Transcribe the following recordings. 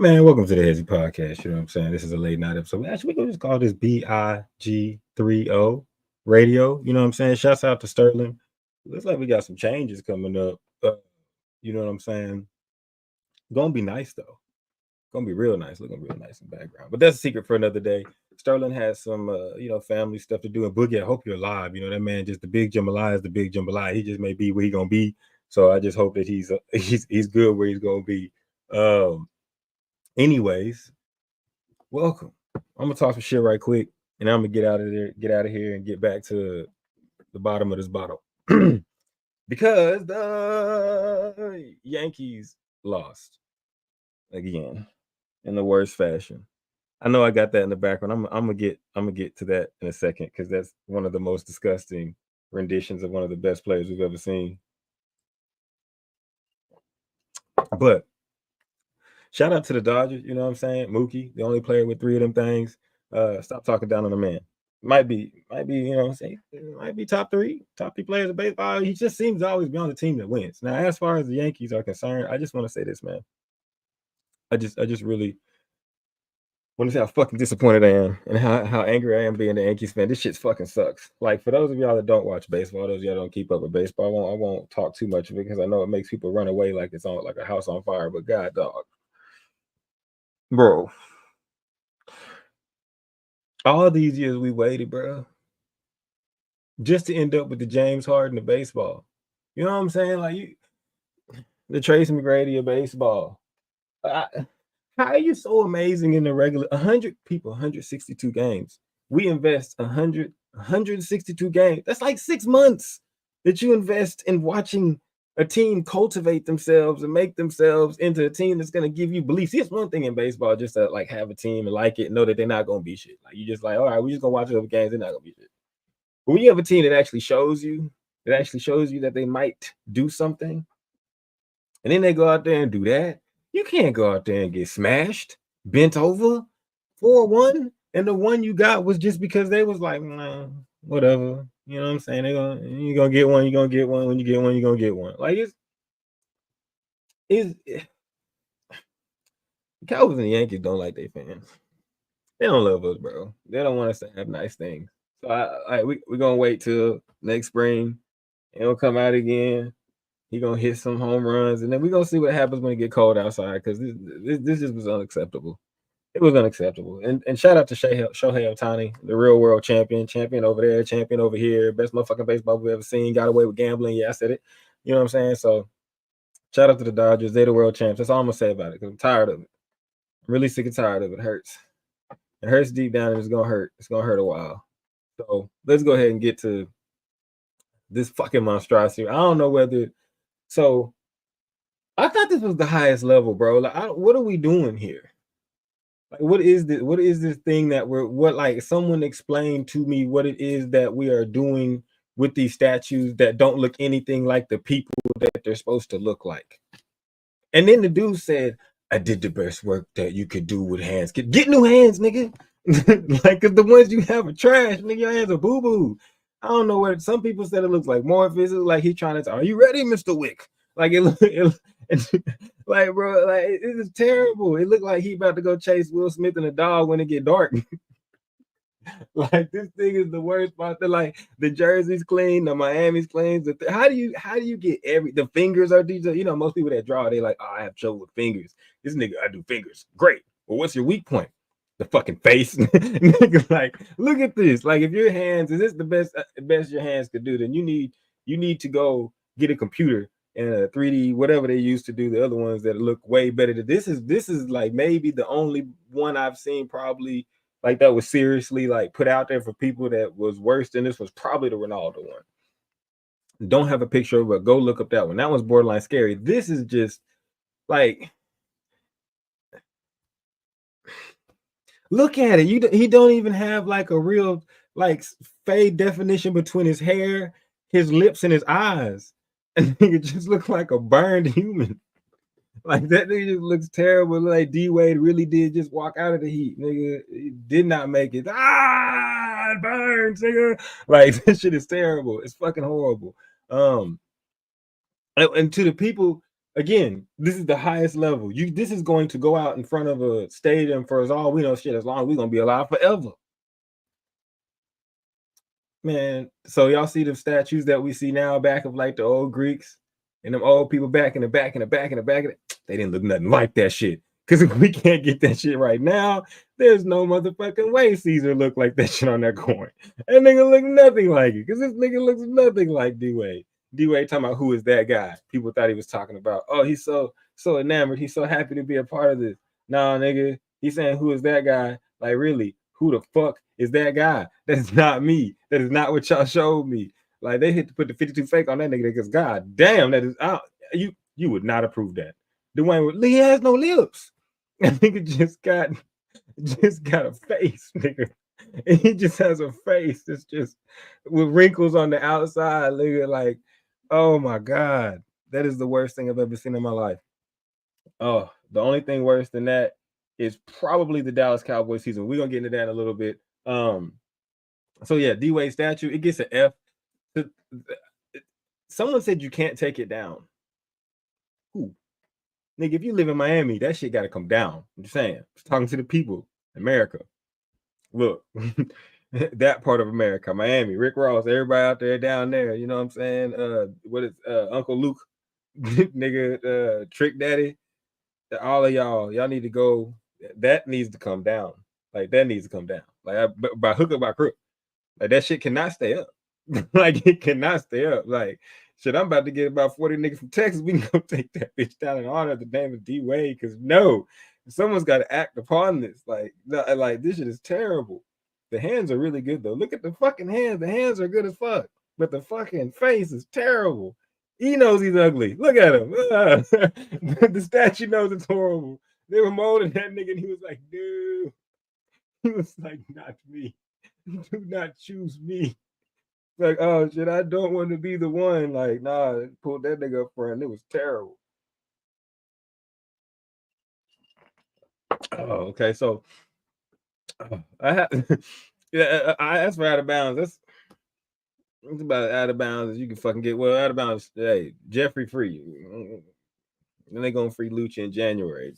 Man, welcome to the Hesi podcast. You know what I'm saying? This is a late night episode. Actually, we can just call this BIG30 radio. You know what I'm saying? Shouts out to Sterling. Looks like we got some changes coming up. You know what I'm saying? Gonna be nice though. Gonna be real nice. Looking real nice in the background. But that's a secret for another day. Sterling has some family stuff to do. And Boogie, I hope you're alive. You know, that man just the big jambalaya is the big jambalaya. He just may be where he's gonna be. So I just hope that he's good where he's gonna be. Anyways, welcome. I'm gonna talk some shit right quick, and I'm gonna get out of here, and get back to the bottom of this bottle. Because the Yankees lost again in the worst fashion. I know I got that in the background. I'm gonna get to that in a second because that's one of the most disgusting renditions of one of the best players we've ever seen. But shout out to the Dodgers, you know what I'm saying? Mookie, the only player with 3 of them things. Stop talking down on the man. Might be, you know what I'm saying? Might be top 3 players of baseball. He just seems to always be on the team that wins. Now, as far as the Yankees are concerned, I just want to say this, man. I just really want to say how fucking disappointed I am and how angry I am being a Yankees fan. This shit fucking sucks. Like, for those of y'all that don't watch baseball, those of y'all that don't keep up with baseball, I won't talk too much of it because I know it makes people run away like it's on like a house on fire. But God, dog. Bro, all these years we waited, bro, just to end up with the James Harden of baseball. You know what I'm saying? Like the Tracy McGrady of baseball. How are you so amazing in the regular 100 people, 162 games? We invest 162 games. That's like 6 months that you invest in watching a team cultivate themselves and make themselves into a team that's going to give you belief. See, it's one thing in baseball just to like have a team and like it, and know that they're not going to be shit. Like you just like, all right, we're just going to watch other games. They're not going to be shit. But when you have a team that actually shows you that they might do something, and then they go out there and do that, you can't go out there and get smashed, bent over, 4-1, and the one you got was just because they was like, nah, whatever. You know what I'm saying? You're gonna get one, you're gonna get one. When you get one, you're gonna get one. Like it's the Cowboys and the Yankees don't like their fans. They don't love us, bro. They don't want us to have nice things. So we're gonna wait till next spring. He'll come out again. He gonna hit some home runs, and then we're gonna see what happens when it get cold outside. Because this just was unacceptable. It was unacceptable. And shout out to Shohei Ohtani, the real world champion over there, champion over here, best motherfucking baseball we've ever seen. Got away with gambling. Yeah, I said it. You know what I'm saying? So shout out to the Dodgers. They're the world champs. That's all I'm gonna say about it. Because I'm tired of it. I'm really sick and tired of it. It hurts. It hurts deep down, and it's gonna hurt. It's gonna hurt a while. So let's go ahead and get to this fucking monstrosity. I don't know whether. So I thought this was the highest level, bro. Like, what are we doing here? Like, what is this? What is this thing that like someone explain to me what it is that we are doing with these statues that don't look anything like the people that they're supposed to look like. And then the dude said, I did the best work that you could do with hands. Get new hands, nigga. Like, cause the ones you have are trash, nigga. Your hands are boo-boo. I don't know what some people said it looks like Morpheus. Like he's trying to, are you ready, Mr. Wick? Like like, bro, like it is terrible. It looked like he about to go chase Will Smith and a dog when it get dark. Like this thing is the worst part. Like the jersey's clean, the Miami's clean. How do you get the fingers are these? You know, most people that draw, they like, oh, I have trouble with fingers. This nigga, I do fingers. Great. Well, what's your weak point? The fucking face. Nigga, like, look at this. Like, if your hands, is this the best your hands could do? Then you need to go get a computer and a 3D, whatever they used to do, the other ones that look way better. This is like maybe the only one I've seen probably like that was seriously like put out there for people that was worse than this was probably the Ronaldo one. Don't have a picture of it, but go look up that one. That one's borderline scary. This is just like, look at it. He don't even have like a real like fade definition between his hair, his lips, and his eyes. And it just looks like a burned human. Like that nigga just looks terrible. Like D Wade really did just walk out of the heat. Nigga, he did not make it. It burns, nigga. Like this shit is terrible. It's fucking horrible. And to the people Again, this is the highest level. This is going to go out in front of a stadium for us all we know. Shit, as long as we're gonna be alive forever, man. So y'all see the statues that we see now back of like the old Greeks and them old people back in the back. They didn't look nothing like that shit. Because if we can't get that shit right now, there's no motherfucking way Caesar looked like that shit on that coin. That nigga look nothing like it. Because this nigga looks nothing like D-Wade. D-Wade talking about who is that guy. People thought he was talking about, oh, he's so enamored. He's so happy to be a part of this. Nah, nigga. He's saying, who is that guy? Like, really? Who the fuck is that guy? That is not me. That is not what y'all showed me. Like, they hit to put the 52 fake on that nigga because, god damn, that is out. You would not approve that. Dwayne, he has no lips. That nigga just got a face, nigga. And he just has a face that's just with wrinkles on the outside, nigga. Like, oh my god, that is the worst thing I've ever seen in my life. Oh, the only thing worse than that is probably the Dallas Cowboys season. We're gonna get into that in a little bit. So yeah, D-Wade statue, it gets an F. Someone said you can't take it down. Who? Nigga, if you live in Miami, that shit gotta come down. I'm just saying. Just talking to the people, America. Look, that part of America, Miami, Rick Ross, everybody out there down there, you know what I'm saying? What is Uncle Luke, nigga, Trick Daddy, all of y'all need to go. That needs to come down. Like, that needs to come down. Like, by hook or by crook. Like, that shit cannot stay up. Like, it cannot stay up. Like, shit, I'm about to get about 40 niggas from Texas. We can go take that bitch down in honor of the name of D-Wade. Because no, someone's got to act upon this. Like, this shit is terrible. The hands are really good though. Look at the fucking hands. The hands are good as fuck. But the fucking face is terrible. He knows he's ugly. Look at him. The statue knows it's horrible. They were molding that nigga and he was like, dude. He was like, not me. Do not choose me. Like, oh shit, I don't want to be the one. Like, nah, pulled that nigga up front. It was terrible. Oh, okay. So I have I asked for out of bounds. It's about out of bounds as you can fucking get. Well, out of bounds, hey, Jeffrey free. Then they gonna free Lucci in January.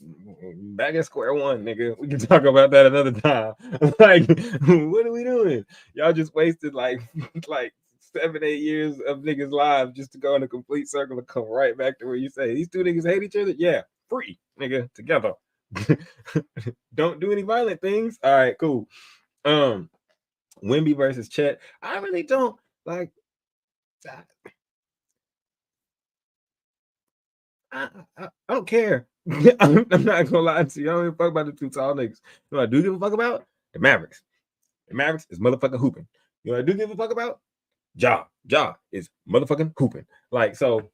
Back at square one, nigga. We can talk about that another time. Like, what are we doing? Y'all just wasted like 7-8 years of niggas' lives just to go in a complete circle and come right back to where you say these two niggas hate each other. Yeah, free, nigga, together. Don't do any violent things. All right, cool. Wemby versus Chet. I really don't like. I don't care. I'm not gonna lie to you. I don't give a fuck about the two tall niggas. You know what I do give a fuck about? The Mavericks. The Mavericks is motherfucking hooping. You know what I do give a fuck about? Ja is motherfucking hooping. Like, so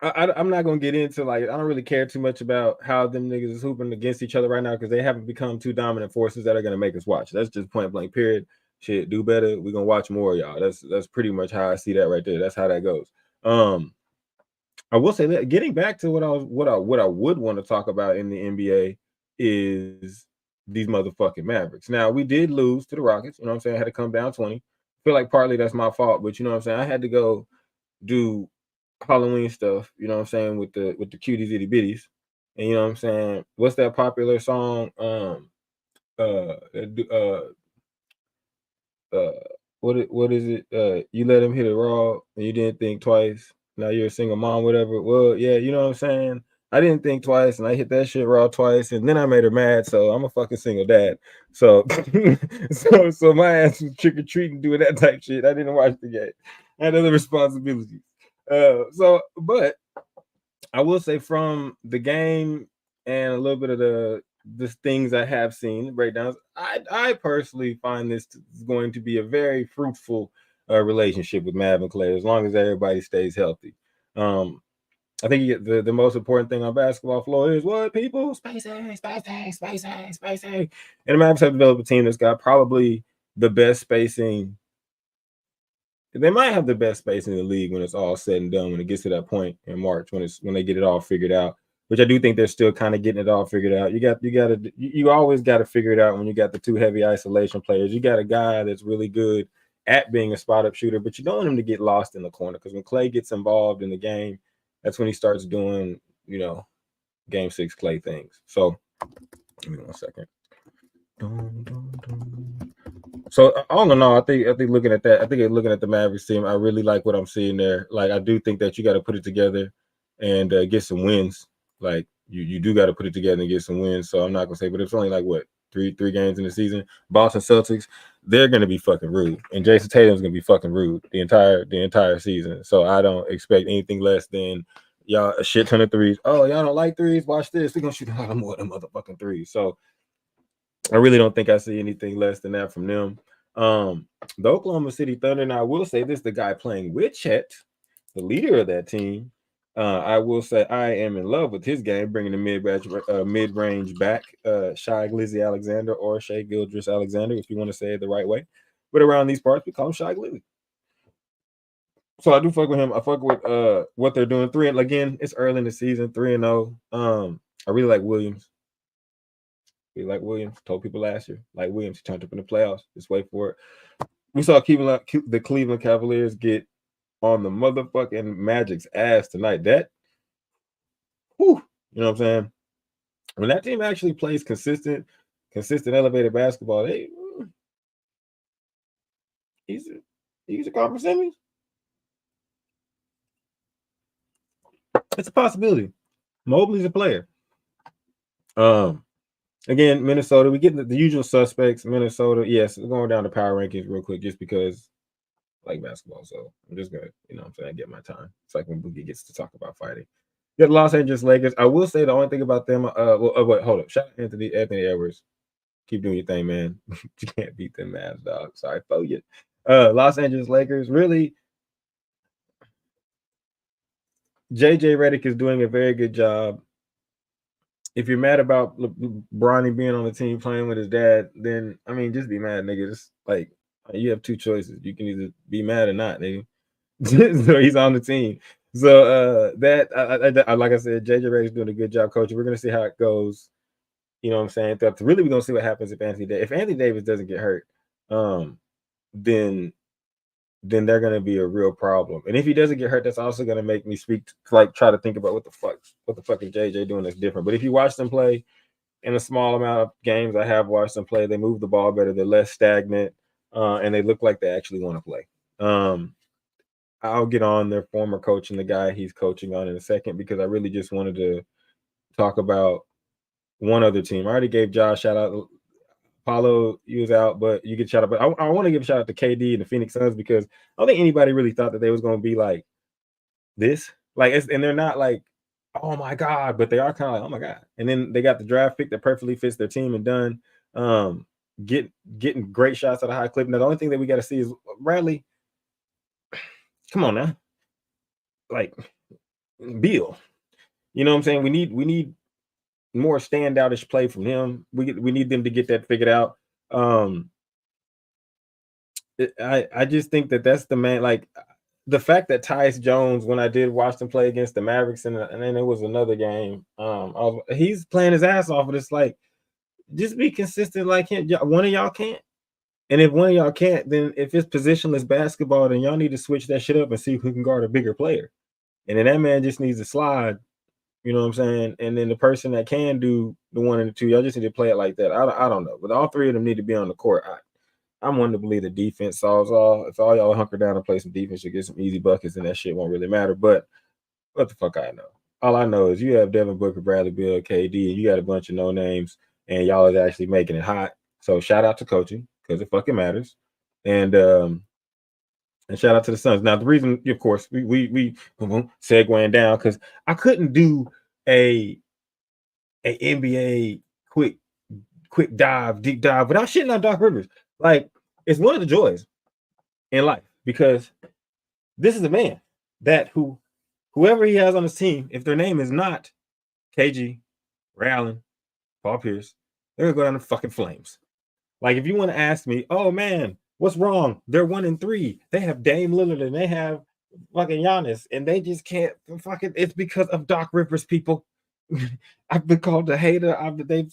I'm not gonna get into, like, I don't really care too much about how them niggas is hooping against each other right now because they haven't become two dominant forces that are gonna make us watch. That's just point blank period. Shit, do better. We're gonna watch more, y'all. That's pretty much how I see that right there. That's how that goes. I will say that getting back to what I would want to talk about in the NBA is these motherfucking Mavericks. Now, we did lose to the Rockets, you know what I'm saying? I had to come down 20. I feel like partly that's my fault, but you know what I'm saying? I had to go do Halloween stuff, you know what I'm saying, with the cuties itty bitties. And you know what I'm saying? What's that popular song? What is it? You let him hit it raw and you didn't think twice. Now you're a single mom, whatever. Well, yeah, you know what I'm saying? I didn't think twice and I hit that shit raw twice and then I made her mad. So I'm a fucking single dad. So so my ass was trick-or-treating doing that type shit. I didn't watch the game. I had other responsibilities. But I will say from the game and a little bit of the things I have seen, breakdowns, I personally find this is going to be a very fruitful relationship with Mav and Clay as long as everybody stays healthy. I think the most important thing on basketball floor is what people spacing. And the Mavs have developed a team that's got probably the best spacing. They might have the best spacing in the league when it's all said and done. When it gets to that point in March, when they get it all figured out, which I do think they're still kind of getting it all figured out. You always got to figure it out when you got the two heavy isolation players. You got a guy that's really good at being a spot up shooter, but you don't want him to get lost in the corner because when Clay gets involved in the game, that's when he starts doing Game 6 Clay things. So give me 1 second. So all in all, I think looking at that, looking at the Mavericks team, I really like what I'm seeing there. Like I do think that you got to put it together and get some wins. Like you do got to put it together and get some wins. So I'm not gonna say, but it's only like what three games in the season. Boston Celtics, they're gonna be fucking rude, and Jason Tatum's gonna be fucking rude the entire season. So I don't expect anything less than y'all a shit ton of threes. Oh, y'all don't like threes? Watch this. We're gonna shoot a lot more than motherfucking threes. So I really don't think I see anything less than that from them. The Oklahoma City Thunder, and I will say this, the guy playing with Chet, the leader of that team, I will say I am in love with his game, bringing the mid-range back, Shai Gilgeous-Alexander or Shai Gilgeous-Alexander, if you want to say it the right way. But around these parts, we call him Shai Gilgeous. So I do fuck with him. I fuck with what they're doing. Again, it's early in the season, 3-0. I really like Williams. Told people last year. Like Williams, he turned up in the playoffs. Just wait for it. We saw the Cleveland Cavaliers get on the motherfucking Magic's ass tonight. That, whew, you know what I'm saying? When that team actually plays consistent elevated basketball, he's a conference semis. It's a possibility. Mobley's a player. Again, Minnesota, we get the usual suspects. Minnesota, yes, we're going down the power rankings real quick just because I like basketball. So I'm just going to, get my time. It's like when Boogie gets to talk about fighting. You got the Los Angeles Lakers. I will say the only thing about them, wait, hold up. Shout out Anthony Edwards. Keep doing your thing, man. You can't beat them Mavs, dog. Sorry for you. Los Angeles Lakers, really, JJ Redick is doing a very good job. If you're mad about Bronny being on the team playing with his dad, then just be mad, nigga. It's like you have two choices. You can either be mad or not, nigga. So he's on the team. So that I like I said, JJ Redick's doing a good job coaching. We're gonna see how it goes. You know what I'm saying? Really, we're gonna see what happens if Anthony Davis doesn't get hurt, then they're gonna be a real problem. And if he doesn't get hurt, that's also gonna make me try to think about what the fuck is JJ doing that's different. But if you watch them play in a small amount of games, I have watched them play. They move the ball better. They're less stagnant, and they look like they actually want to play. I'll get on their former coach and the guy he's coaching on in a second because I really just wanted to talk about one other team. I already gave Josh shout out. Paulo, you was out, but you get shout out. But I want to give a shout out to KD and the Phoenix Suns because I don't think anybody really thought that they was going to be like this. And they're not like, oh my God, but they are kind of like, oh my God. And then they got the draft pick that perfectly fits their team and done. Getting great shots at a high clip. Now the only thing that we got to see is Bradley. Come on now, like Beal. You know what I'm saying? We need more standoutish play from him. We need them to get that figured out. I just think that's the man. Like the fact that Tyus Jones, when I did watch them play against the Mavericks, and then it was another game. He's playing his ass off, but it's like just be consistent like him. One of y'all can't, and if one of y'all can't, then if it's positionless basketball, then y'all need to switch that shit up and see who can guard a bigger player. And then that man just needs to slide. You know what I'm saying? And then the person that can do the 1 and the 2, y'all just need to play it like that. I don't know, but all three of them need to be on the court. I'm one to believe the defense solves all. If all y'all hunker down and play some defense, you get some easy buckets, and that shit won't really matter. But what the fuck I know? All I know is you have Devin Booker, Bradley Beal, KD, and you got a bunch of no names, and y'all is actually making it hot. So shout out to coaching because it fucking matters, and shout out to the Suns. Now the reason, of course, we segueing down because I couldn't do a NBA quick deep dive without shitting on Doc Rivers. Like it's one of the joys in life because this is a man that whoever he has on his team, if their name is not KG, Ray Allen, Paul Pierce, they're gonna go down the fucking flames. Like if you want to ask me, oh man, what's wrong? They're 1 and 3. They have Dame Lillard and they have fucking Giannis, and they just can't fucking. It's because of Doc Rivers, people. I've been called a hater.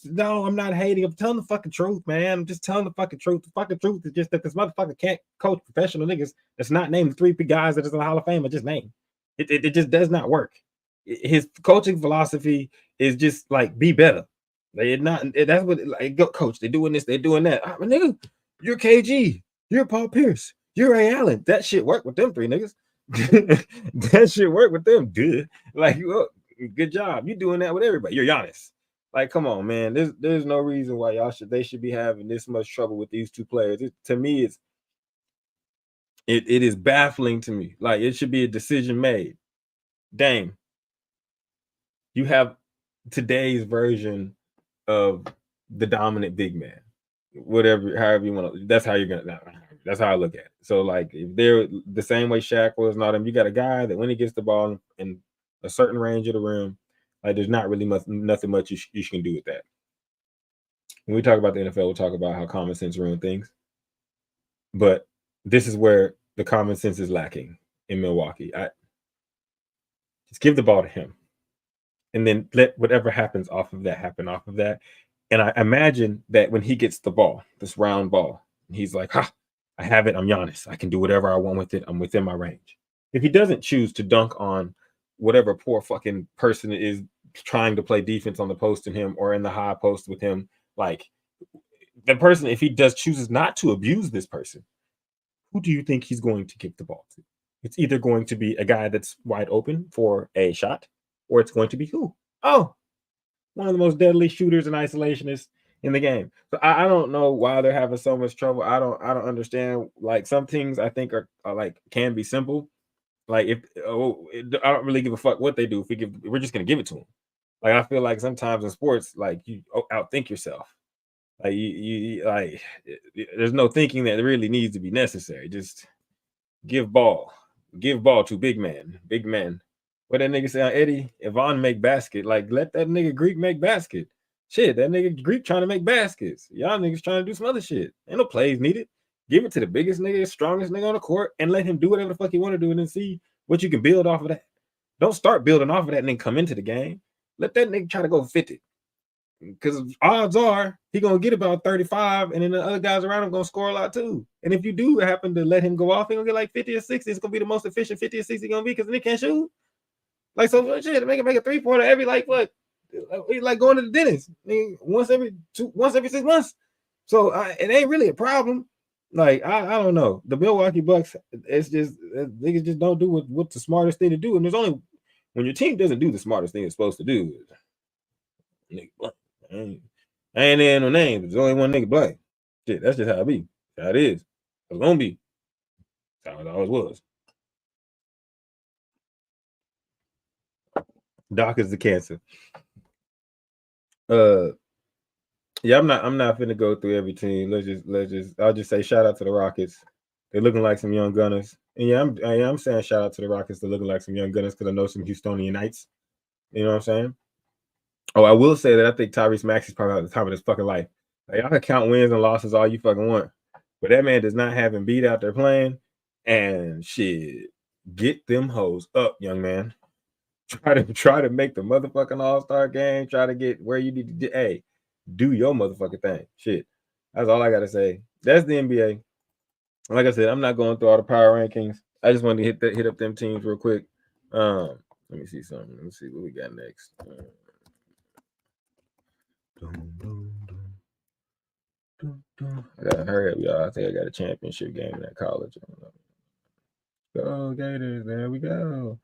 No, I'm not hating. I'm telling the fucking truth, man. I'm just telling the fucking truth. The fucking truth is just that this motherfucker can't coach professional niggas that's not named 3 guys that is in the Hall of Fame. I just named. It just does not work. his coaching philosophy is just like be better. They're not. That's what like go coach. They're doing this. They're doing that. Nigga, you're KG. You're Paul Pierce. You're Ray Allen. That shit work with them three niggas. That shit work with them. Good. Like, good job. You doing that with everybody. You're Giannis. Like, come on, man. There's no reason why they should be having this much trouble with these two players. To me, it is baffling to me. Like, it should be a decision made. Dame, you have today's version of the dominant big man. Whatever, however you want to. That's how you're gonna. That's how I look at it. So, like, if they're the same way Shaq was, not him. You got a guy that when he gets the ball in a certain range of the rim, like there's not really nothing much you can do with that. When we talk about the NFL, we'll talk about how common sense ruins things. But this is where the common sense is lacking in Milwaukee. Just give the ball to him, and then let whatever happens off of that happen off of that. And I imagine that when he gets the ball, this round ball, he's like, "Ha, I have it. I'm Giannis. I can do whatever I want with it. I'm within my range." If he doesn't choose to dunk on whatever poor fucking person is trying to play defense on the post in him or in the high post with him, like the person, if he chooses not to abuse this person, who do you think he's going to give the ball to? It's either going to be a guy that's wide open for a shot, or it's going to be who? Oh, one of the most deadly shooters and isolationists in the game. So I don't know why they're having so much trouble. I don't understand. Like, some things I think are like can be simple. Like, I don't really give a fuck what they do. We're just gonna give it to them. Like, I feel like sometimes in sports, like, you outthink yourself. Like, you like, there's no thinking that really needs to be necessary. Just give ball to big man. What that nigga say on Eddie? Yvonne make basket. Like, let that nigga Greek make basket. Shit, that nigga Greek trying to make baskets. Y'all niggas trying to do some other shit. Ain't no plays needed. Give it to the biggest nigga, strongest nigga on the court, and let him do whatever the fuck he want to do, and then see what you can build off of that. Don't start building off of that and then come into the game. Let that nigga try to go 50. Because odds are he gonna get about 35, and then the other guys around him gonna score a lot too. And if you do happen to let him go off, he gonna get like 50 or 60. It's gonna be the most efficient 50 or 60 gonna be, because then he can't shoot. Like, so shit, make a 3-pointer every like going to the dentist. I mean, once every 6 months. So it ain't really a problem. Like, I don't know. The Milwaukee Bucks, it's just niggas just don't do what's the smartest thing to do. And there's only when your team doesn't do the smartest thing it's supposed to do. Nigga, I ain't in no name. There's only one nigga black. Shit, that's just how it be. How it is. It's gonna be. That's how it always was. Doc is the cancer. Yeah, I'm not finna go through every team. I'll just say shout out to the Rockets. They're looking like some young gunners. And yeah, I'm saying shout out to the Rockets. They're looking like some young gunners because I know some Houstonian Knights. You know what I'm saying? Oh, I will say that I think Tyrese Maxey's probably at the top of his fucking life. Like, y'all can count wins and losses all you fucking want, but that man does not have Embiid out there playing. And shit, get them hoes up, young man. Try to make the motherfucking All-Star game. Try to get where you need to get. Hey, do your motherfucking thing. Shit. That's all I gotta say. That's the NBA. Like I said, I'm not going through all the power rankings. I just wanted to hit up them teams real quick. Let me see something. Let me see what we got next. I gotta hurry up, y'all. I think I got a championship game in that college. Go Gators! There we go.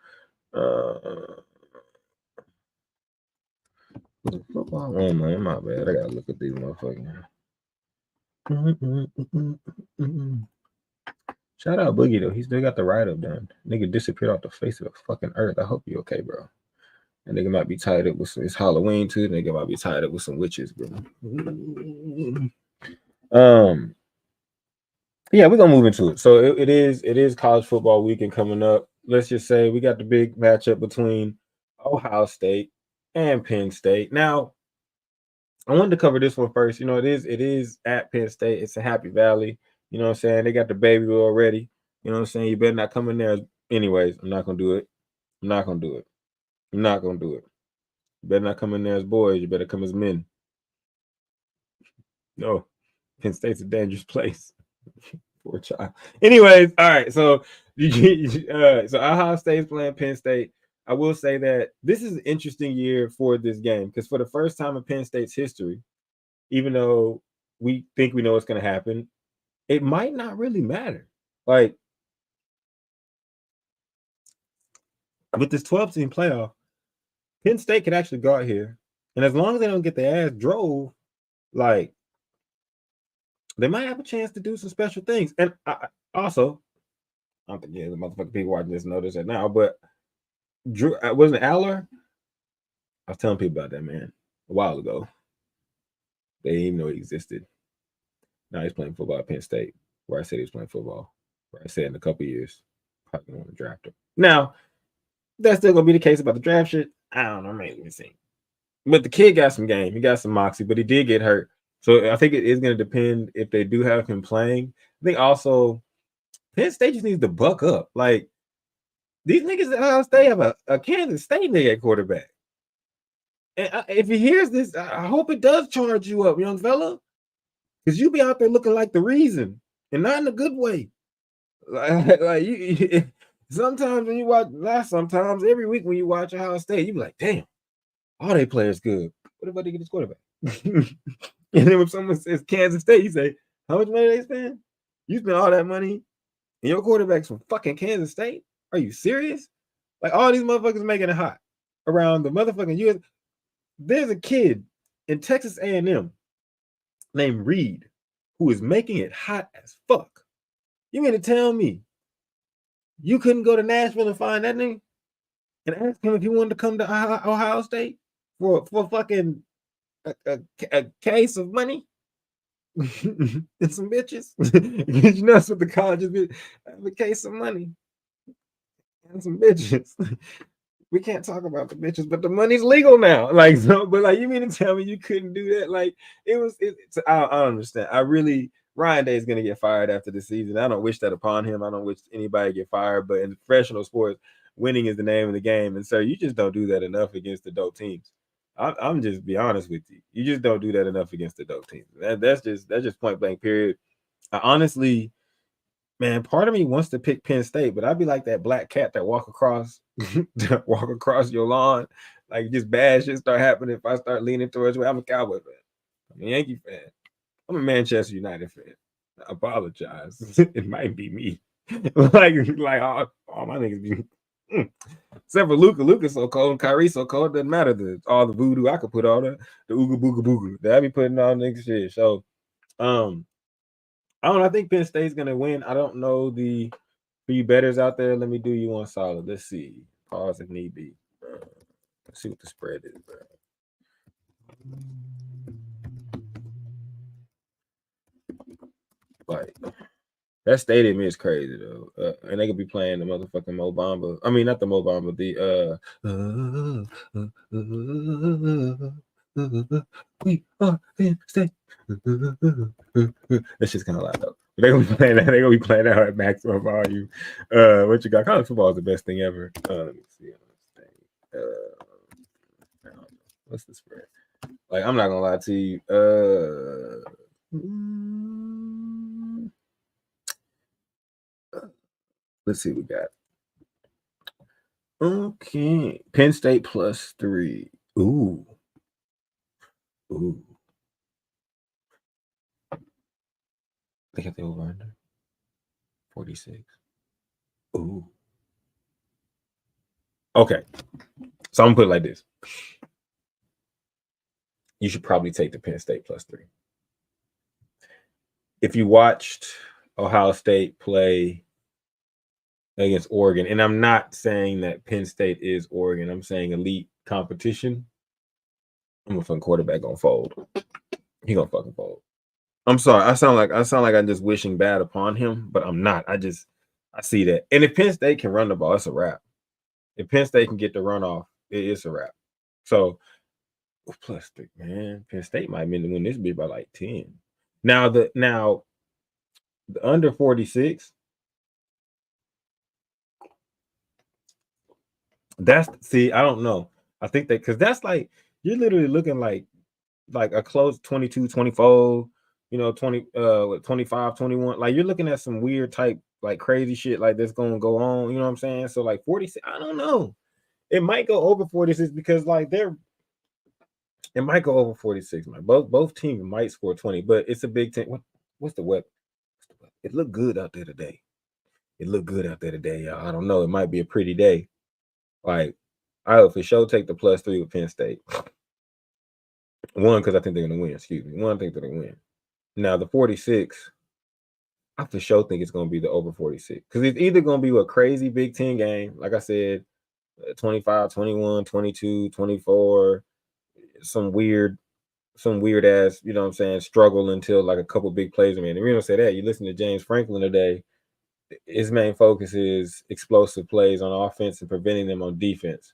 Football. Oh man, my bad. I gotta look at these motherfuckers. Shout out Boogie though. He still got the write-up done. Nigga disappeared off the face of the fucking earth. I hope you okay, bro. And nigga might be tied up with some. It's Halloween too. Nigga might be tied up with some witches, bro. Yeah, we're gonna move into it. So it is college football weekend coming up. Let's just say we got the big matchup between Ohio State and Penn State. Now, I wanted to cover this one first. You know, it is at Penn State. It's a Happy Valley. You know what I'm saying? They got the baby already. You know what I'm saying? You better not come in there. Anyways, I'm not gonna do it. I'm not gonna do it. I'm not gonna do it. You better not come in there as boys. You better come as men. No, Penn State's a dangerous place. Poor child. Anyways, all right. So, so Ohio State's playing Penn State. I will say that this is an interesting year for this game because for the first time in Penn State's history, even though we think we know what's going to happen, it might not really matter. Like with this 12-team playoff, Penn State could actually go out here, and as long as they don't get their ass drove, like they might have a chance to do some special things. And also, I don't think the motherfucking people watching this know this right now, but Drew wasn't it Aller? I was telling people about that man a while ago. They didn't even know he existed. Now he's playing football at Penn State, where I said he was playing football. Where I said in a couple years, probably gonna want to draft him. Now, that's still gonna be the case about the draft shit. I don't know, maybe we see. But the kid got some game. He got some moxie, but he did get hurt. So I think it is going to depend if they do have him playing. I think also Penn State just needs to buck up. Like these niggas at Ohio State have a Kansas State nigga at quarterback. And if he hears this, I hope it does charge you up, young fella, because you be out there looking like the reason, and not in a good way. Like you sometimes when you watch, not sometimes every week when you watch Ohio State, you be like, damn, all they players good. What about they get this quarterback? And then when someone says Kansas State, you say, how much money they spend? You spend all that money, and your quarterback's from fucking Kansas State? Are you serious? Like all these motherfuckers making it hot around the motherfucking US. There's a kid in Texas A&M named Reed who is making it hot as fuck. You mean to tell me you couldn't go to Nashville and find that nigga and ask him if he wanted to come to Ohio State for fucking a case of money and some bitches? You know that's what the colleges be. Have a case of money and some bitches. We can't talk about the bitches, but the money's legal now. Like so, but like you mean to tell me you couldn't do that? Like I don't understand. Ryan Day is gonna get fired after the season. I don't wish that upon him. I don't wish anybody get fired, but in professional sports, winning is the name of the game. And so you just don't do that enough against adult teams. I'm just be honest with you. You just don't do that enough against adult teams. That's just point blank period. I honestly, man, part of me wants to pick Penn State, but I'd be like that black cat that walk across your lawn, like just bad shit start happening. If I start leaning towards you, I'm a Cowboy fan. I'm a Yankee fan. I'm a Manchester United fan. I apologize. It might be me. like all my niggas be. Except for Luka. Luka's so cold. Kyrie so cold. Doesn't matter all the voodoo I could put on the ooga booga booga that I be putting on niggas shit. So, I don't know. I think Penn State's gonna win. I don't know for you bettors out there. Let me do you one solid. Let's see. Pause if need be. Let's see what the spread is, bro. Like that stadium is crazy though, and they could be playing the motherfucking Mo Bamba. I mean, not the Mo Bamba, we are Penn State. That's just kind of loud though. They're gonna be playing that. They're gonna be playing that at maximum volume. What you got? College football is the best thing ever. Let me see. What's the spread? Like, I'm not gonna lie to you. Let's see what we got. Okay. Penn State +3. Ooh. They got the over under 46. Ooh. Okay. So I'm gonna put it like this. You should probably take the Penn State +3. If you watched Ohio State play against Oregon, and I'm not saying that Penn State is Oregon, I'm saying elite competition, I'm a fucking quarterback gonna fold. He gonna fucking fold. I'm sorry. I sound like I'm just wishing bad upon him, but I'm not. I see that. And if Penn State can run the ball, it's a wrap. If Penn State can get the run off, it's a wrap. So +3, man. Penn State might win this bitch by like 10. Now the under 46. I don't know. I think that because that's like you're literally looking like a close 22, 24, 20, 25, 21. Like you're looking at some weird type, like crazy shit like that's gonna go on, you know what I'm saying? So like 46, I don't know. It might go over 46 because like it might go over 46. Man. Both teams might score 20, but it's a big team. What's the weather? It looked good out there today. Y'all. I don't know. It might be a pretty day. Like, I would for sure take the +3 with Penn State. One, because I think they're gonna win. Excuse me. One, I think they're gonna win. Now the 46, I for sure think it's gonna be the over 46. Because it's either gonna be a crazy Big Ten game, like I said, 25, 21, 22, 24, some weird ass, you know what I'm saying, struggle until like a couple big plays. I mean, if you don't say that, you listen to James Franklin today. His main focus is explosive plays on offense and preventing them on defense.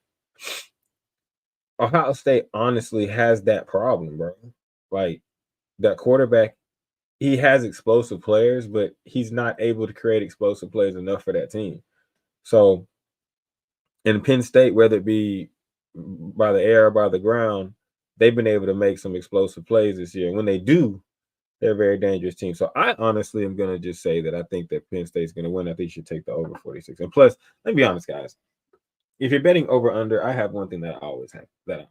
Ohio State honestly has that problem, bro. Like, that quarterback, he has explosive players, but he's not able to create explosive plays enough for that team. So in Penn State, whether it be by the air or by the ground, they've been able to make some explosive plays this year. And when they do, they're a very dangerous team. So I honestly am going to just say that I think that Penn State's going to win. I think you should take the over 46. And plus, let's be honest, guys. If you're betting over under, I have one thing that I always do.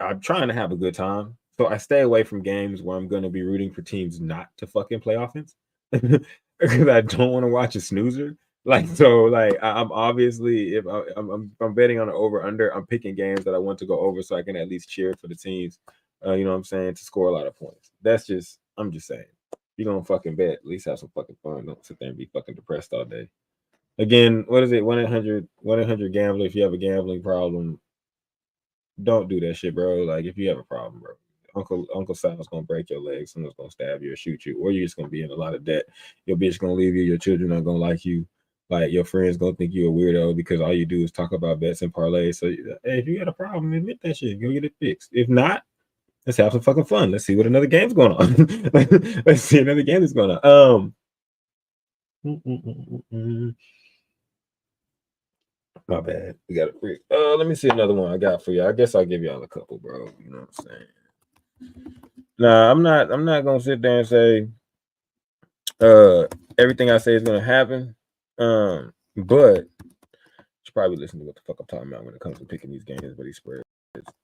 I'm trying to have a good time. So I stay away from games where I'm going to be rooting for teams not to fucking play offense because I don't want to watch a snoozer. Like, so, like, I'm obviously, if I'm betting on an over under, I'm picking games that I want to go over so I can at least cheer for the teams, you know what I'm saying, to score a lot of points. I'm just saying, you're going to fucking bet, at least have some fucking fun. Don't sit there and be fucking depressed all day. Again, what is it? 1-800-GAMBLER. If you have a gambling problem, don't do that shit, bro. Like, if you have a problem, bro, Uncle Sal's gonna break your leg, someone's gonna stab you or shoot you, or you're just gonna be in a lot of debt. Your bitch gonna leave you, your children aren't gonna like you, like your friends gonna think you're a weirdo because all you do is talk about bets and parlays. So, hey, if you got a problem, admit that shit, go get it fixed. If not, let's have some fucking fun. Let's see what another game's going on. Let's see another game that's going on. My bad. We got it. Let me see another one I got for you. I guess I'll give y'all a couple, bro. You know what I'm saying? Nah, I'm not gonna sit there and say everything I say is gonna happen. But you should probably listen to what the fuck I'm talking about when it comes to picking these games, but these spreads.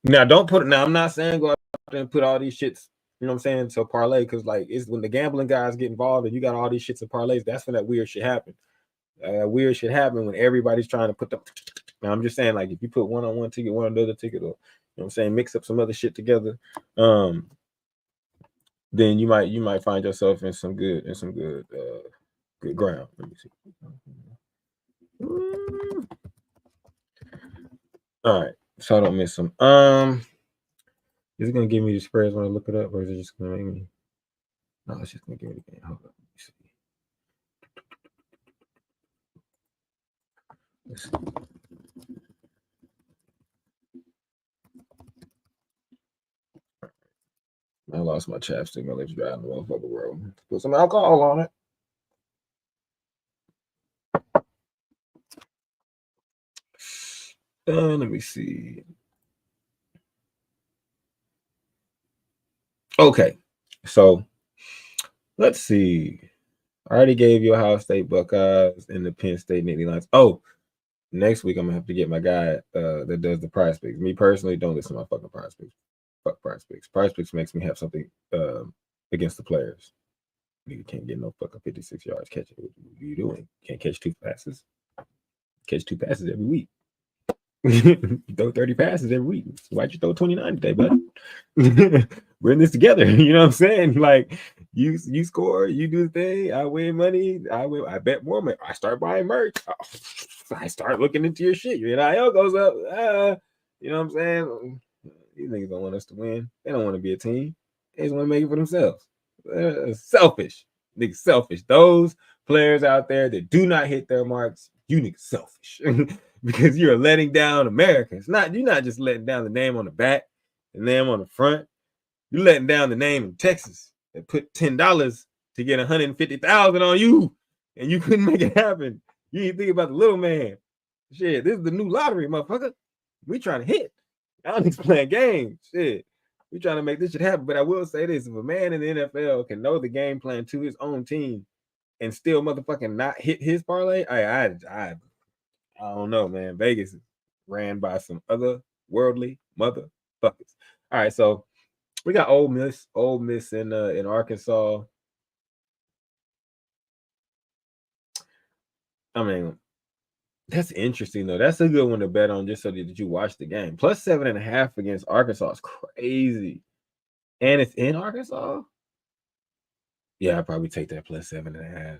Now, don't put it. Now, I'm not saying go out there and put all these shits. You know what I'm saying? So parlay, because like it's when the gambling guys get involved and you got all these shits and parlays. That's when that weird shit happen. Weird shit happen when everybody's trying to put them. Now, I'm just saying, like, if you put one on one ticket, one on the other ticket, or you know what I'm saying, mix up some other shit together, then you might find yourself in some good good ground. Let me see. All right, so I don't miss them. Is it gonna give me the spreads when I look it up, or is it just gonna make me? No, it's just gonna give me the game. Hold up. Let's see. I lost my chapstick. My lips dry in the motherfucker world. Put some alcohol on it. Let me see. Okay, so let's see. I already gave you Ohio State Buckeyes and the Penn State Nittany Lions. Oh, next week I'm gonna have to get my guy that does the prize picks. Me personally, don't listen to my fucking prize picks. Fuck prize picks. Prize picks makes me have something against the players. You can't get no fucking 56 yards catching. What are you doing? Can't catch two passes. Catch two passes every week. You throw 30 passes every week. Why'd you throw 29 today, bud? We're in this together. You know what I'm saying? Like, you score, you do the thing, I win money, I bet more money. I start buying merch. I start looking into your shit. Your NIL goes up. You know what I'm saying? These niggas don't want us to win. They don't want to be a team. They just want to make it for themselves. Selfish. Niggas selfish. Those players out there that do not hit their marks, you niggas selfish. Because you're letting down America. You're not just letting down the name on the back, the name on the front. You're letting down the name in Texas that put $10 to get 150,000 on you, and you couldn't make it happen. You ain't think about the little man. Shit, this is the new lottery, motherfucker. We trying to hit. Y'all niggas playing games. Shit. We trying to make this shit happen. But I will say this: if a man in the NFL can know the game plan to his own team and still motherfucking not hit his parlay, I I don't know, man. Vegas is ran by some other worldly motherfuckers. All right, so we got Ole Miss in Arkansas. I mean, that's interesting though. That's a good one to bet on just so that you watch the game. Plus 7.5 against Arkansas is crazy. And it's in Arkansas? Yeah, I'd probably take that plus 7.5.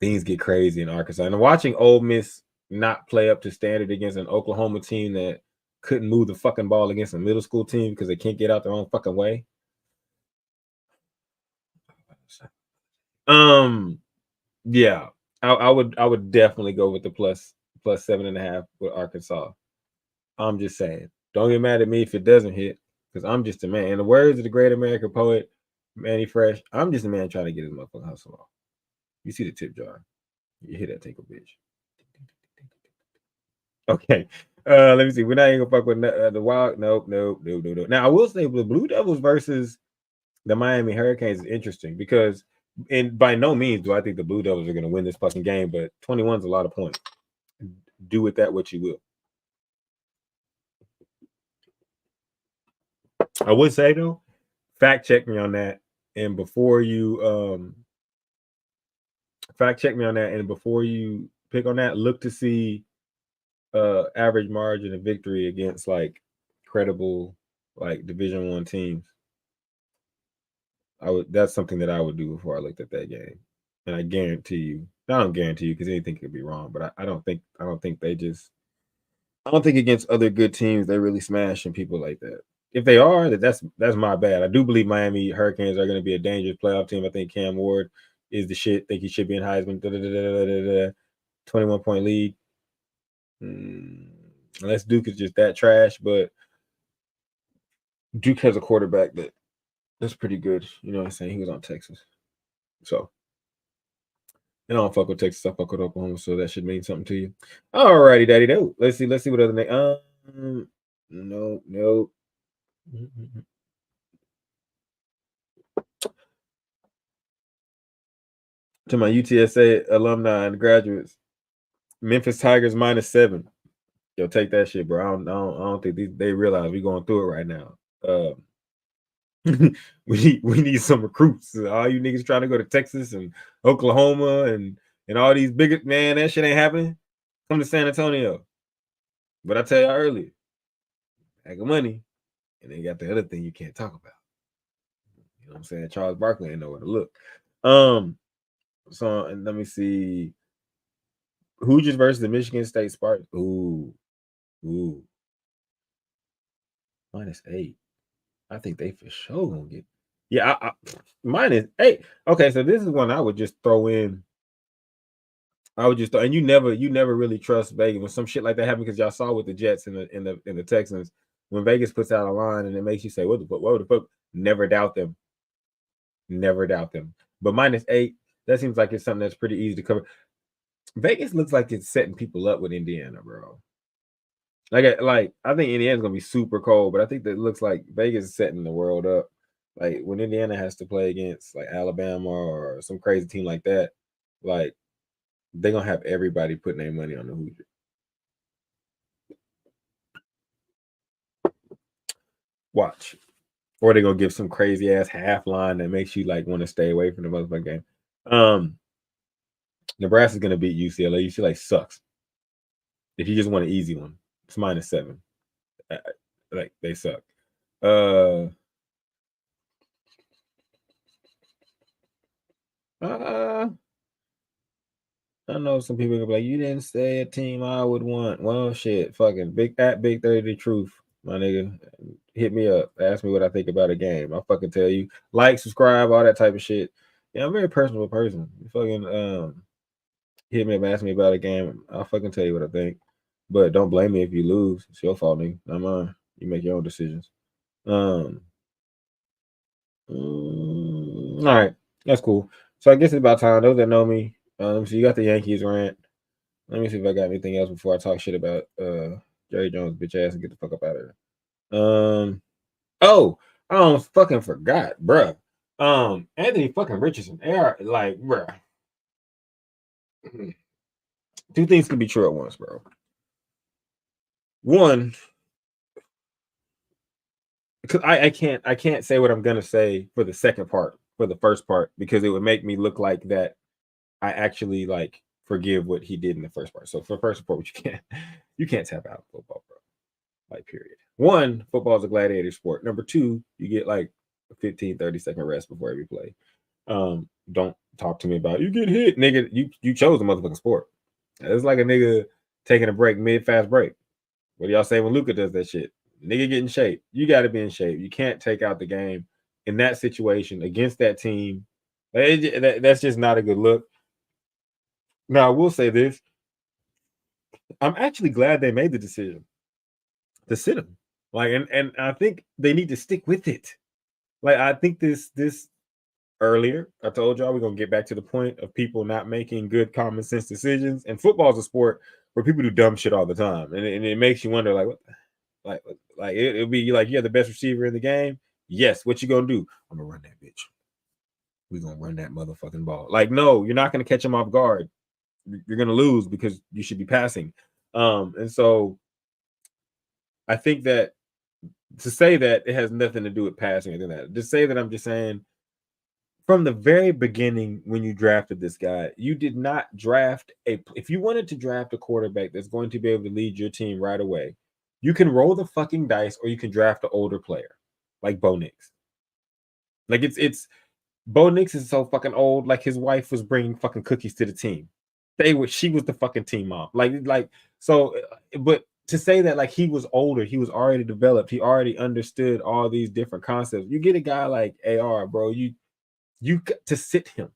Things get crazy in Arkansas. And watching Ole Miss not play up to standard against an Oklahoma team that couldn't move the fucking ball against a middle school team because they can't get out their own fucking way. Yeah, I would definitely go with the plus 7.5 with Arkansas. I'm just saying, don't get mad at me if it doesn't hit, because I'm just a man. In the words of the great American poet Manny Fresh, I'm just a man trying to get his motherfucking hustle off. You see the tip jar, you hear that tinkle, bitch. Okay, let me see. We're not even gonna fuck with the Wild. Nope. Now I will say the Blue Devils versus the Miami Hurricanes is interesting because, and by no means do I think the Blue Devils are going to win this fucking game, but 21 is a lot of points. Do with that what you will. I would say though, fact check me on that, and before you fact check me on that, and before you pick on that, look to see average margin of victory against like credible like Division I teams. That's something that I would do before I looked at that game. And I guarantee you, I don't guarantee you because anything could be wrong, but I don't think I don't think against other good teams they really smashing people like that. If they are, that's my bad. I do believe Miami Hurricanes are going to be a dangerous playoff team. I think Cam Ward is the shit. Think he should be in Heisman. 21-point lead. Unless Duke is just that trash, but Duke has a quarterback that's pretty good. You know what I'm saying? He was on Texas. So, and I don't fuck with Texas. I fuck with Oklahoma, so that should mean something to you. Alrighty, daddy. No. Let's see what other name. No. To my UTSA alumni and graduates, Memphis Tigers -7. Yo, take that shit, bro. I don't think they realize we going through it right now. We need some recruits. All you niggas trying to go to Texas and Oklahoma and all these big, man, that shit ain't happening. Come to San Antonio. But I tell you earlier, bag of money, and then you got the other thing you can't talk about. You know what I'm saying? Charles Barkley ain't nowhere to look. So and let me see. Hoosiers versus the Michigan State Spartans. Ooh. -8. I think they for sure gonna get. Yeah, -8. Okay, so this is one I would just throw in. I would just throw, and you never really trust Vegas when some shit like that happens because y'all saw with the Jets and the Texans when Vegas puts out a line and it makes you say what the fuck. Never doubt them. Never doubt them. But -8, that seems like it's something that's pretty easy to cover. Vegas looks like it's setting people up with Indiana, bro. I think Indiana's gonna be super cold, but I think that looks like Vegas is setting the world up. Like when Indiana has to play against like Alabama or some crazy team like that, like they're gonna have everybody putting their money on the Hoosiers. Watch. Or they're gonna give some crazy ass half line that makes you like want to stay away from the motherfucking game. Nebraska's gonna beat UCLA. UCLA sucks. If you just want an easy one, it's -7. Like they suck. I know some people gonna be like, you didn't say a team I would want. Well, shit, fucking Big 30 Truth, my nigga. Hit me up. Ask me what I think about a game. I'll fucking tell you. Like, subscribe, all that type of shit. Yeah, I'm a very personal person. You fucking hit me up, ask me about a game. I'll fucking tell you what I think. But don't blame me if you lose. It's your fault, nigga. Not mine. You make your own decisions. All right. That's cool. So I guess it's about time. Those that know me, so you got the Yankees rant. Let me see if I got anything else before I talk shit about Jerry Jones bitch ass and get the fuck up out of there. Oh, I almost fucking forgot, bruh. Anthony fucking Richardson. They are like, bruh. Two things can be true at once, bro. One, because I can't say what I'm gonna say for the second part, for the first part, because it would make me look like that I actually like forgive what he did in the first part. So for the first part, you can't tap out of football, bro. Like period. One, football is a gladiator sport. Number two, you get like a 15, 30-second rest before every play. Don't talk to me about you get hit, nigga. You chose the motherfucking sport. It's like a nigga taking a break mid-fast break. What do y'all say when Luca does that shit? Nigga get in shape. You got to be in shape. You can't take out the game in that situation against that team. That's just not a good look. Now, I will say this. I'm actually glad they made the decision to sit him. Like, and I think they need to stick with it. Like, I think this earlier, I told y'all we're gonna get back to the point of people not making good common sense decisions. And football is a sport where people do dumb shit all the time, and it makes you wonder, like, what, like it'll be like, you're the best receiver in the game. Yes, what you gonna do? I'm gonna run that bitch. We're gonna run that motherfucking ball. Like, no, you're not gonna catch him off guard. You're gonna lose because you should be passing. And so I think that to say that it has nothing to do with passing or anything like that, to say that I'm just saying from the very beginning when you drafted this guy, you did not draft if you wanted to draft a quarterback that's going to be able to lead your team right away, you can roll the fucking dice or you can draft an older player like Bo Nix. Like it's Bo Nix is so fucking old, like his wife was bringing fucking cookies to the team. She was the fucking team mom. Like so, but to say that like he was older, he was already developed, he already understood all these different concepts. You get a guy like AR, bro, you got to sit him.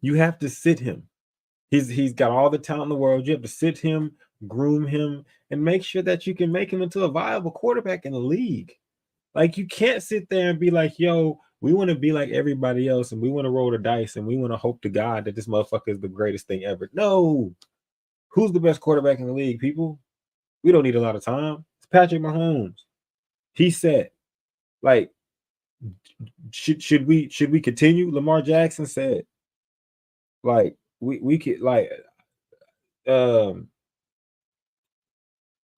You have to sit him. He's got all the talent in the world. You have to sit him, groom him, and make sure that you can make him into a viable quarterback in the league. Like you can't sit there and be like, yo, we want to be like everybody else and we want to roll the dice and we want to hope to God that this motherfucker is the greatest thing ever. No. Who's the best quarterback in the league, people? We don't need a lot of time. It's Patrick Mahomes. He said, like, should we continue? Lamar Jackson said, like, we could like um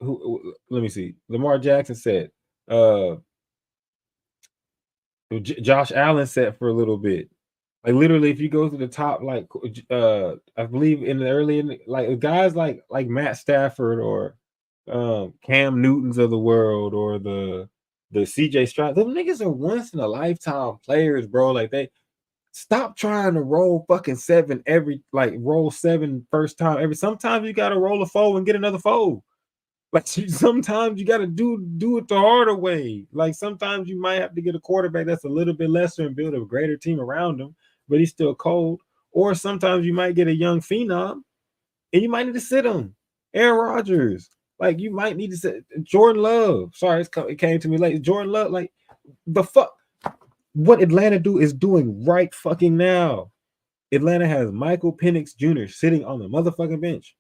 let me see. Lamar Jackson said, Josh Allen said for a little bit. Like literally, if you go to the top, like I believe in the early, like guys like Matt Stafford or Cam Newtons of the world or the CJ Stroud, them niggas are once in a lifetime players, bro. Like they stop trying to roll fucking seven roll seven first time every. Sometimes you gotta roll a four and get another four. Like sometimes you got to do it the harder way. Like sometimes you might have to get a quarterback that's a little bit lesser and build a greater team around him, but he's still cold. Or sometimes you might get a young phenom and you might need to sit him. Aaron Rodgers, like you might need to sit Jordan Love. Sorry, it came to me late. Jordan Love, like the fuck, what Atlanta is doing right fucking now. Atlanta has Michael Penix Jr. sitting on the motherfucking bench,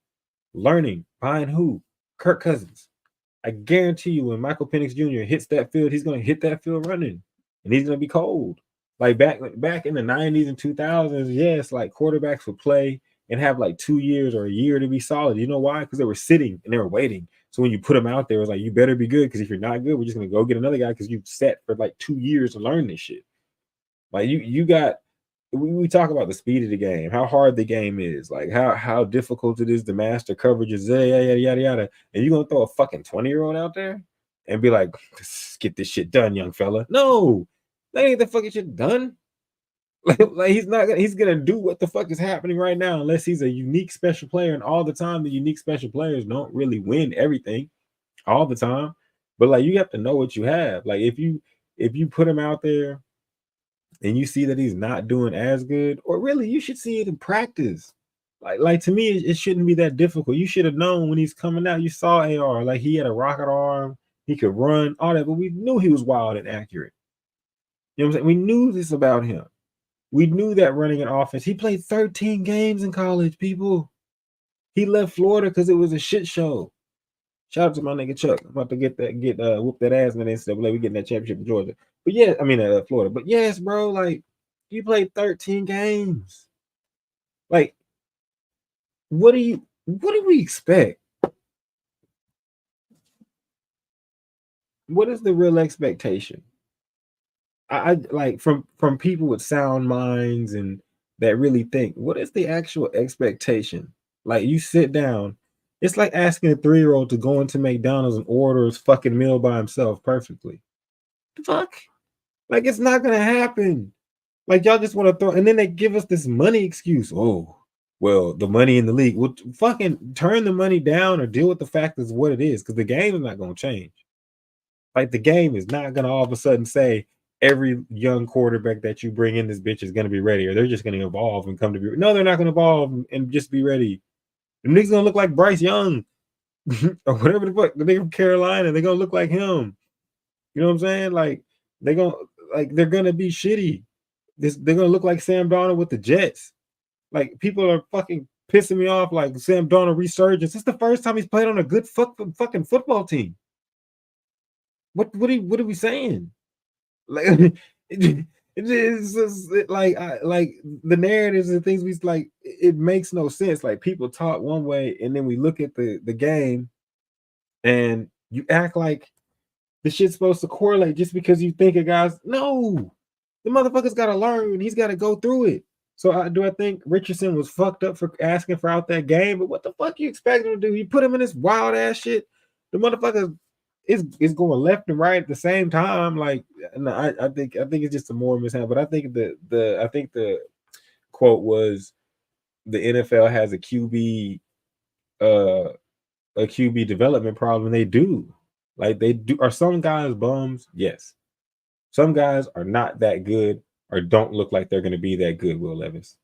learning behind who? Kirk Cousins. I guarantee you, when Michael Penix Jr. hits that field, he's going to hit that field running, and he's going to be cold. Like back in the 90s and 2000s, yes, like quarterbacks would play and have like 2 years or a year to be solid. You know why? Because they were sitting and they were waiting. So when you put them out there, it was like, you better be good, because if you're not good, we're just going to go get another guy because you've set for like 2 years to learn this shit. Like you got we talk about the speed of the game, how hard the game is, like how difficult it is to master coverages, yada yada yada. And you're gonna throw a fucking 20-year-old out there and be like, let's get this shit done, young fella. No, that ain't the fucking shit done. Like he's gonna do what the fuck is happening right now, unless he's a unique special player. And all the time, the unique special players don't really win everything all the time. But like you have to know what you have. Like if you put him out there and you see that he's not doing as good, or really you should see it in practice. Like to me, it shouldn't be that difficult. You should have known when he's coming out. You saw AR, like he had a rocket arm, he could run, all that, but we knew he was wild and accurate. You know what I'm saying? We knew this about him. We knew that running an offense. He played 13 games in college, people. He left Florida because it was a shit show. Shout out to my nigga Chuck. I'm about to get whoop that ass in the NCAA. We getting that championship in Georgia. But yeah, I mean Florida. But yes, bro, like you played 13 games. Like what do we expect? What is the real expectation? I like from people with sound minds and that really think, what is the actual expectation? Like you sit down, it's like asking a 3-year-old to go into McDonald's and order his fucking meal by himself perfectly. The fuck? Like it's not gonna happen. Like y'all just want to throw, and then they give us this money excuse. Oh, well, the money in the league. Well, fucking turn the money down or deal with the fact is what it is, because the game is not gonna change. Like the game is not gonna all of a sudden say every young quarterback that you bring in this bitch is gonna be ready, or they're just gonna evolve and come to be. No, they're not gonna evolve and just be ready. The niggas gonna look like Bryce Young or whatever the fuck. The nigga from Carolina, they're gonna look like him. You know what I'm saying? Like they gonna they're gonna be shitty. They're gonna look like Sam Darnold with the Jets. Like people are fucking pissing me off. Like Sam Darnold resurgence. It's the first time he's played on a good fucking football team. What are we saying? Like it's just like the narratives and things we like. It makes no sense. Like people talk one way, and then we look at the game, and you act like the shit's supposed to correlate just because you think a guy's no. The motherfucker's got to learn. He's got to go through it. So I think Richardson was fucked up for asking for out that game. But what the fuck you expect him to do? You put him in this wild ass shit. The motherfucker is going left and right at the same time. Like no, I think it's just a more mishandle. But I think the quote was the NFL has uh a QB development problem. They do. Like they do. Are some guys bums? Yes. Some guys are not that good or don't look like they're going to be that good, Will Levis.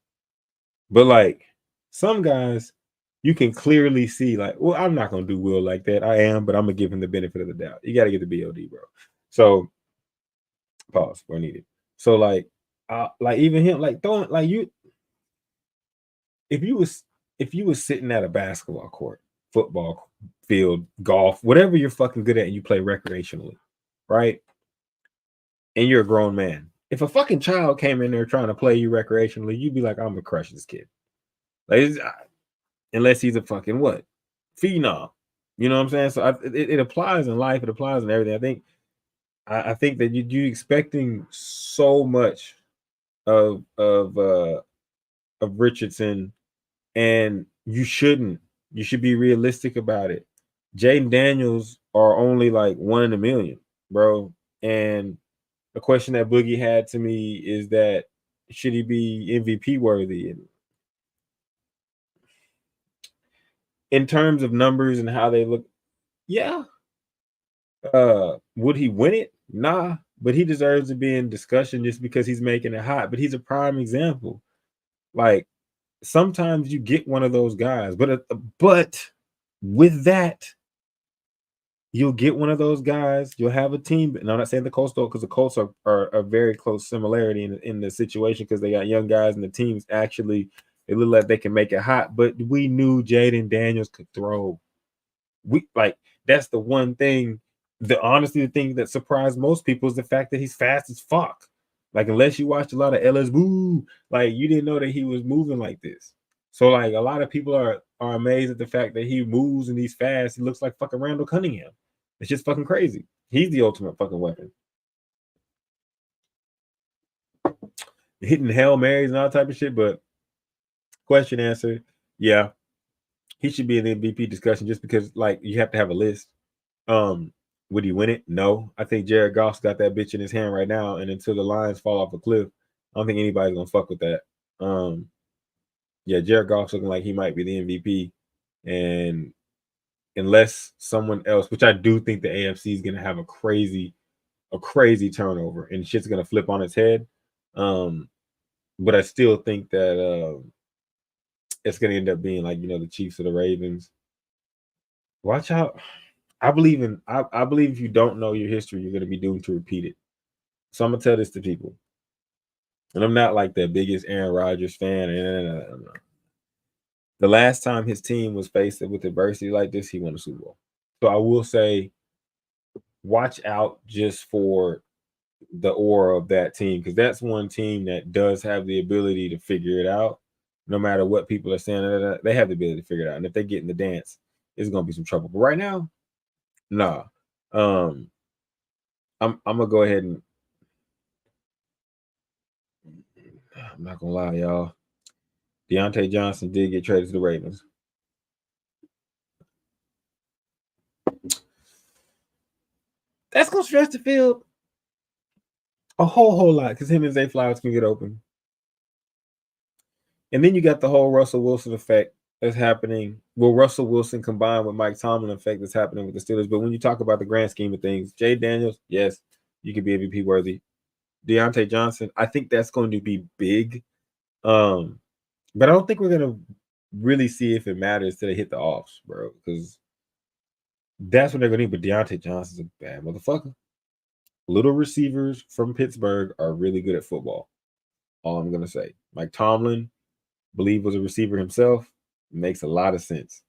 But like some guys, you can clearly see, like, well, I'm not going to do Will like that. I am, but I'm going to give him the benefit of the doubt. You got to get the BOD, bro. So, pause where needed. So, like even him, like throwing, like you, if you was sitting at a basketball court, football field, golf, whatever you're fucking good at, and you play recreationally, right? And you're a grown man. If a fucking child came in there trying to play you recreationally, you'd be like, I'm gonna crush this kid. Like, unless he's a fucking what? Phenom. You know what I'm saying? So it applies in life, it applies in everything. I think that you expecting so much of Richardson, and you shouldn't. You should be realistic about it. Jayden Daniels are only like 1 in a million, bro. And the question that Boogie had to me is that should he be MVP worthy? And in terms of numbers and how they look, yeah. Would he win it? Nah, but he deserves to be in discussion just because he's making it hot. But he's a prime example. Like sometimes you get one of those guys, but with that, you'll get one of those guys. You'll have a team. And I'm not saying the Colts don't, because the Colts are a very close similarity in the situation because they got young guys and the teams actually they look like they can make it hot. But we knew Jayden Daniels could throw. We like that's the one thing. The thing that surprised most people is the fact that he's fast as fuck. Like unless you watched a lot of LSU, like you didn't know that he was moving like this. So like a lot of people are amazed at the fact that he moves and he's fast. He looks like fucking Randall Cunningham. It's just fucking crazy. He's the ultimate fucking weapon. Hitting Hail Marys and all type of shit. But question answered, yeah, he should be in the MVP discussion just because like you have to have a list. Would he win it? No. I think Jared Goff's got that bitch in his hand right now, and until the Lions fall off a cliff, I don't think anybody's gonna fuck with that. Yeah, Jared Goff's looking like he might be the MVP, and unless someone else, which I do think the AFC is gonna have a crazy turnover, and shit's gonna flip on its head. But I still think that it's gonna end up being like the Chiefs or the Ravens. Watch out. I believe if you don't know your history, you're gonna be doomed to repeat it. So I'm gonna tell this to people. And I'm not like the biggest Aaron Rodgers fan. The last time his team was faced with adversity like this, he won a Super Bowl. So I will say, watch out just for the aura of that team, because that's one team that does have the ability to figure it out. no matter what people are saying, they have the ability to figure it out. And if they get in the dance, it's gonna be some trouble. But right now, nah. I'm gonna go ahead and I'm not gonna lie, y'all. Dionte Johnson did get traded to the Ravens. That's gonna stress the field a whole lot because him and Zay Flowers can get open. And then you got the whole Russell Wilson effect that's happening. Well, Russell Wilson combined with Mike Tomlin effect that's happening with the Steelers. But when you talk about the grand scheme of things, Jayden Daniels, yes, you could be MVP worthy. Dionte Johnson, I think that's going to be big. But I don't think we're gonna really see if it matters till they hit the offs, bro. Because that's what they're gonna need. But Dionte Johnson's a bad motherfucker. Little receivers from Pittsburgh are really good at football. All I'm gonna say. Mike Tomlin, believe was a receiver himself. Makes a lot of sense.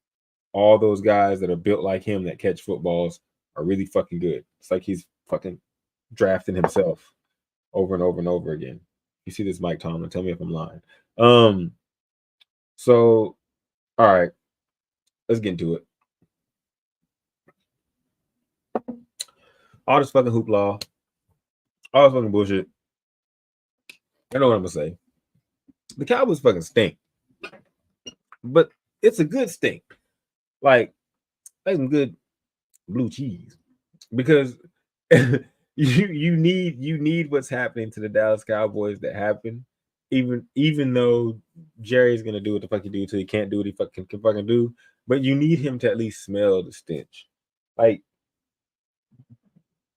All those guys that are built like him that catch footballs are really fucking good. It's like he's fucking drafting himself over and over and over again. You see this Mike Tomlin, tell me if I'm lying. So all right, let's get into it. All this fucking hoopla, all this fucking bullshit. I know what I'm gonna say. The Cowboys fucking stink, but it's a good stink. Like some good blue cheese, because you need what's happening to the Dallas Cowboys that happen. Even though Jerry's gonna do what the fuck he do till he can't do what he can fucking do, but you need him to at least smell the stench. Like,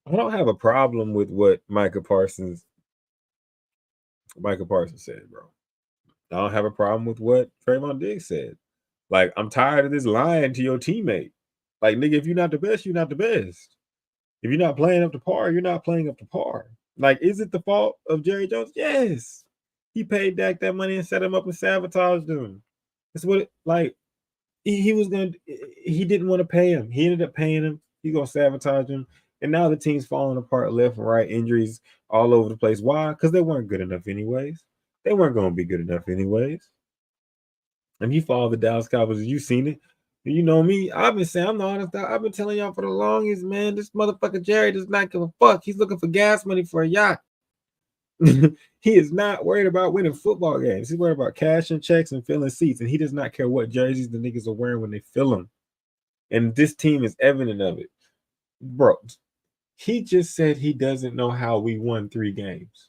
I don't have a problem with what Micah Parsons said, bro. I don't have a problem with what Trayvon Diggs said. Like, I'm tired of this lying to your teammate. Like, nigga, if you're not the best, you're not the best. If you're not playing up to par, you're not playing up to par. Like, is it the fault of Jerry Jones? Yes. He paid Dak that money and set him up and sabotaged him. That's what it, like, he didn't want to pay him. He ended up paying him. He's gonna sabotage him. And now the team's falling apart left and right, injuries all over the place. Why? Because they weren't good enough anyways. They weren't going to be good enough anyways. And you follow the Dallas Cowboys, you've seen it. You know me, I've been saying, I'm the honest, I've been telling y'all for the longest, man, this motherfucker Jerry does not give a fuck. He's looking for gas money for a yacht. He is not worried about winning football games. He's worried about cashing checks and filling seats. And he does not care what jerseys the niggas are wearing when they fill them. And this team is evident of it. Bro, he just said he doesn't know how we won 3 games.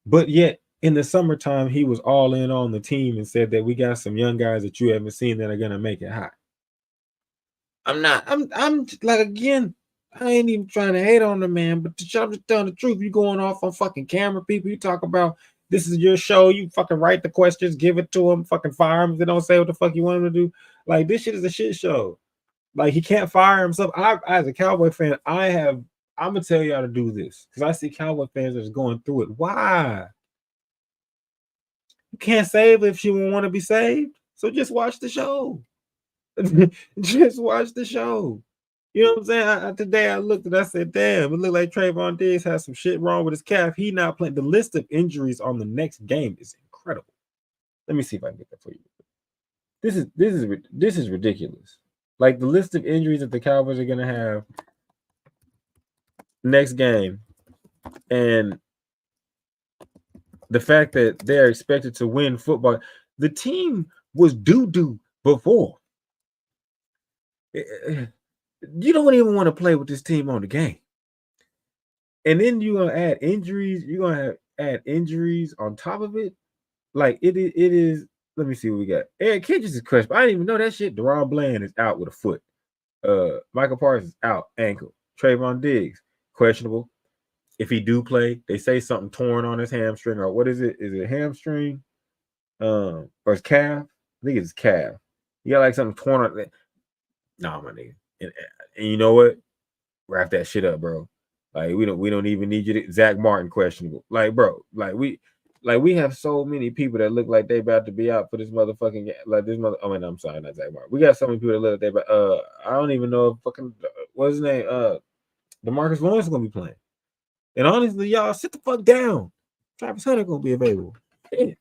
But yet, in the summertime, he was all in on the team and said that we got some young guys that you haven't seen that are going to make it hot. I'm like, again, I ain't even trying to hate on the man, but I'm just telling the truth. You going off on fucking camera, people. You talk about this is your show. You fucking write the questions, give it to them, fucking fire them if they don't say what the fuck you want them to do. Like, this shit is a shit show. Like, he can't fire himself. As a Cowboy fan, I'm gonna tell y'all to do this because I see Cowboy fans that's going through it. Why? You can't save if she won't want to be saved. So just watch the show. Just watch the show. You know what I'm saying? Today I looked and I said, damn, it looked like Trayvon Diggs has some shit wrong with his calf. He not playing. The list of injuries on the next game is incredible. Let me see if I can get that for you. This is ridiculous. Like, the list of injuries that the Cowboys are gonna have next game, and the fact that they're expected to win football. The team was doo-doo before. You don't even want to play with this team on the game. And then you're gonna add injuries. You're gonna add injuries on top of it. Like, it is. Let me see what we got. Eric Kendricks is questionable. I didn't even know that shit. Deron Bland is out with a foot. Michael Parsons out, ankle. Trayvon Diggs, questionable. If he do play, they say something torn on his hamstring, or what is it? Is it hamstring? Or his calf? I think it's calf. You got like something torn on it. Nah, my nigga. And you know what? Wrap that shit up, bro. Like, we don't even need you to. Zach Martin questionable. Like, bro, we have so many people that look like they about to be out for this motherfucking game. Like, this mother. Oh, I'm sorry, not Zach Martin. We got so many people that look like they about. I don't even know if fucking what's his name. DeMarcus Lawrence is gonna be playing. And honestly, y'all, sit the fuck down. Travis Hunter gonna be available. Yeah.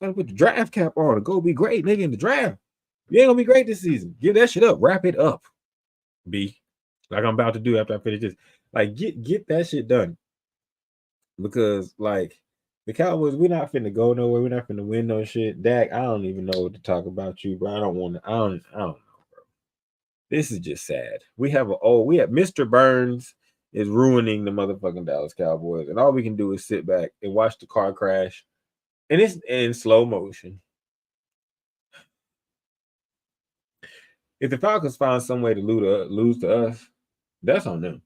Gotta put the draft cap on and go be great, nigga, in the draft. You ain't gonna be great this season. Give that shit up. Wrap it up. B. Like I'm about to do after I finish this. Like, get that shit done. Because, like, the Cowboys, we're not finna go nowhere. We're not finna win no shit. Dak, I don't even know what to talk about you, bro. I don't know, bro. This is just sad. We have Mr. Burns is ruining the motherfucking Dallas Cowboys, and all we can do is sit back and watch the car crash, and it's in slow motion. If the Falcons find some way to lose to us, that's on them.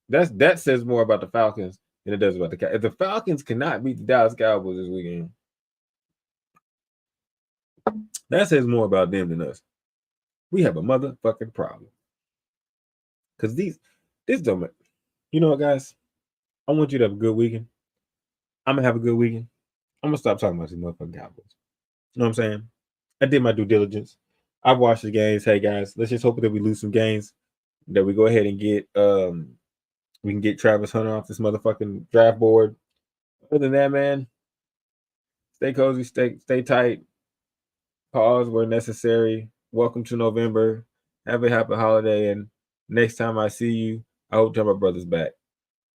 That says more about the Falcons than it does about the Cowboys. If the Falcons cannot beat the Dallas Cowboys this weekend, that says more about them than us. We have a motherfucking problem. Because this don't matter. You know what, guys? I want you to have a good weekend. I'm going to have a good weekend. I'm going to stop talking about these motherfucking Cowboys. You know what I'm saying? I did my due diligence. I've watched the games. Hey, guys, let's just hope that we lose some games, that we go ahead and get we can get Travis Hunter off this motherfucking draft board. Other than that, man, stay cozy, stay tight. Pause where necessary. Welcome to November. Have a happy holiday. And next time I see you, I hope to have my brothers back.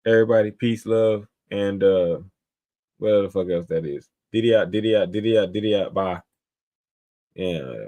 Everybody, peace, love, and whatever the fuck else that is. Diddy out, bye. Yeah.